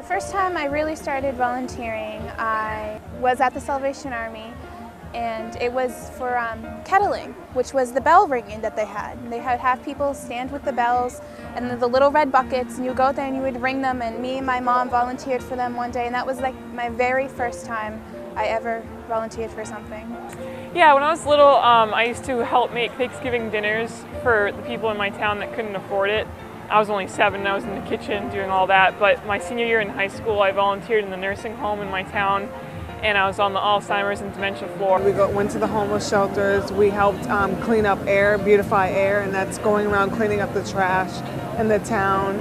First time I really started volunteering, I was at the Salvation Army, and it was for kettling, which was the bell ringing that they had. And they would have people stand with the bells and the little red buckets, and you go out there and you would ring them, and me and my mom volunteered for them one day, and that was like my very first time I ever volunteered for something. Yeah, when I was little, I used to help make Thanksgiving dinners for the people in my town that couldn't afford it. I was only 7 and I was in the kitchen doing all that, but my senior year in high school I volunteered in the nursing home in my town, and I was on the Alzheimer's and dementia floor. We went to the homeless shelters, we helped clean up air, beautify air, and that's going around cleaning up the trash in the town.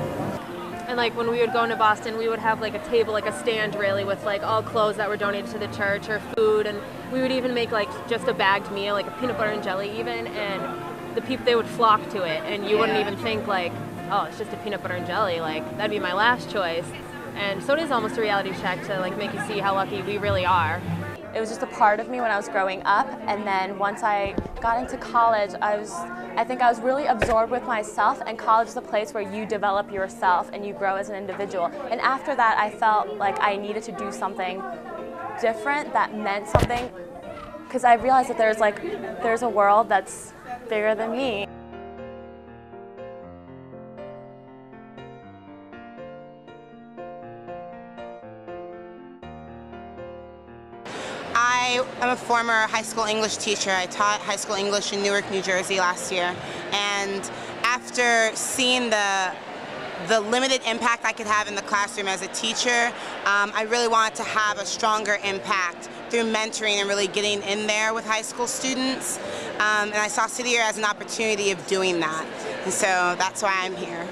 And like when we would go into Boston, we would have like a table, like a stand really, with like all clothes that were donated to the church or food, and we would even make like just a bagged meal, like a peanut butter and jelly even, and the people, they would flock to it, and you wouldn't even think like, oh, it's just a peanut butter and jelly, like that'd be my last choice. And so it is almost a reality check to like make you see how lucky we really are. It was just a part of me when I was growing up, and then once I got into college, I think I was really absorbed with myself, and college is a place where you develop yourself and you grow as an individual. And after that, I felt like I needed to do something different that meant something, because I realized that there's a world that's bigger than me. I am a former high school English teacher. I taught high school English in Newark, New Jersey last year, and after seeing the limited impact I could have in the classroom as a teacher, I really wanted to have a stronger impact through mentoring and really getting in there with high school students, and I saw City Year as an opportunity of doing that, and so that's why I'm here.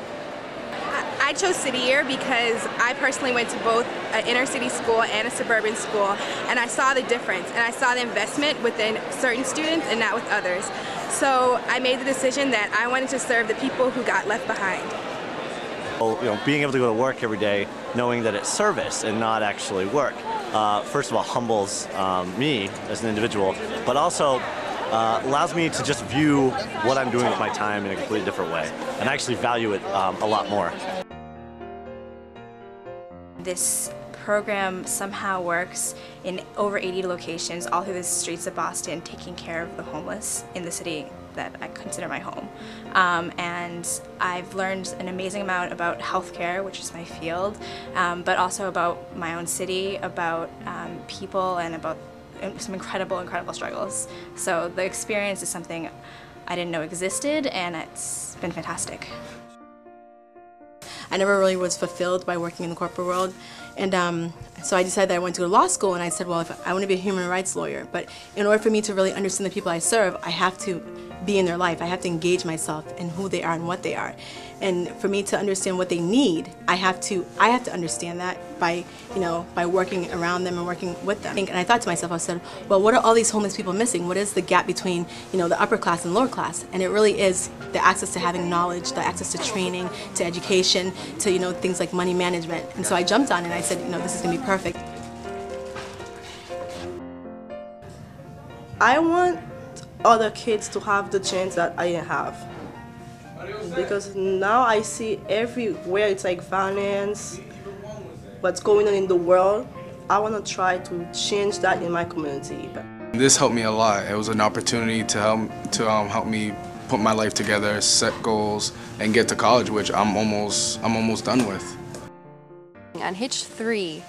I chose City Year because I personally went to both an inner city school and a suburban school, and I saw the difference, and I saw the investment within certain students and not with others. So I made the decision that I wanted to serve the people who got left behind. Being able to go to work every day knowing that it's service and not actually work, first of all humbles me as an individual, but also allows me to just view what I'm doing with my time in a completely different way and actually value it a lot more. This program somehow works in over 80 locations all through the streets of Boston, taking care of the homeless in the city that I consider my home. And I've learned an amazing amount about healthcare, which is my field, but also about my own city, about people, and about some incredible struggles. So the experience is something I didn't know existed, and it's been fantastic. I never really was fulfilled by working in the corporate world, and so I decided that I wanted to go to law school, and I said, well, if I want to be a human rights lawyer, but in order for me to really understand the people I serve, I have to be in their life. I have to engage myself in who they are and what they are. And for me to understand what they need, I have to understand that by working around them and working with them. And I thought to myself, I said, well, what are all these homeless people missing? What is the gap between the upper class and lower class? And it really is the access to having knowledge, the access to training, to education, to things like money management. And so I jumped on it and I said, this is going to be perfect. I want other kids to have the chance that I didn't have. Because now I see everywhere it's like violence, what's going on in the world. I want to try to change that in my community. This helped me a lot. It was an opportunity to help me put my life together, set goals, and get to college, which I'm almost done with. On Hitch 3,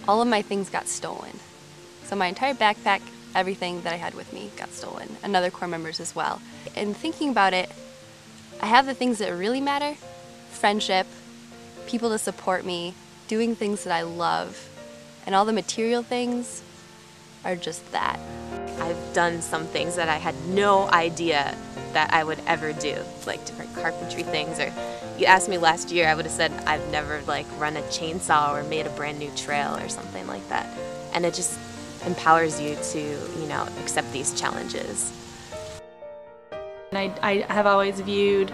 all of my things got stolen. So my entire backpack, everything that I had with me got stolen, and other core members as well. And thinking about it, I have the things that really matter: friendship, people to support me, doing things that I love, and all the material things are just that. I've done some things that I had no idea that I would ever do, like different carpentry things. Or you asked me last year, I would have said I've never run a chainsaw or made a brand new trail or something like that. And it just empowers you to, accept these challenges. I have always viewed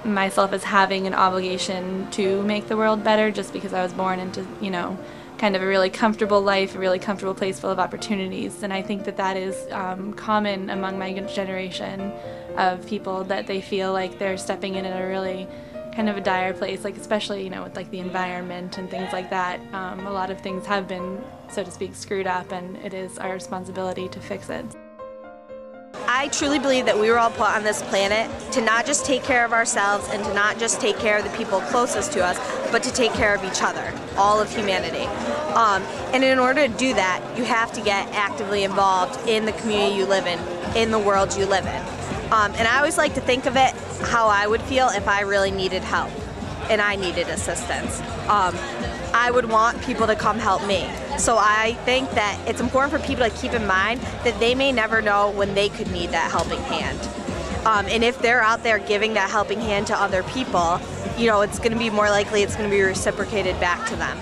myself as having an obligation to make the world better, just because I was born into, kind of a really comfortable life, a really comfortable place full of opportunities. And I think that is common among my generation of people, that they feel like they're stepping in at a really kind of a dire place, like especially, you know, with like the environment and things like that. A lot of things have been, so to speak, screwed up, and it is our responsibility to fix it. I truly believe that we were all put on this planet to not just take care of ourselves and to not just take care of the people closest to us, but to take care of each other, all of humanity. And in order to do that, you have to get actively involved in the community you live in the world you live in. And I always like to think of it how I would feel if I really needed help and I needed assistance. I would want people to come help me. So I think that it's important for people to keep in mind that they may never know when they could need that helping hand. And if they're out there giving that helping hand to other people, you know, it's going to be more likely it's going to be reciprocated back to them.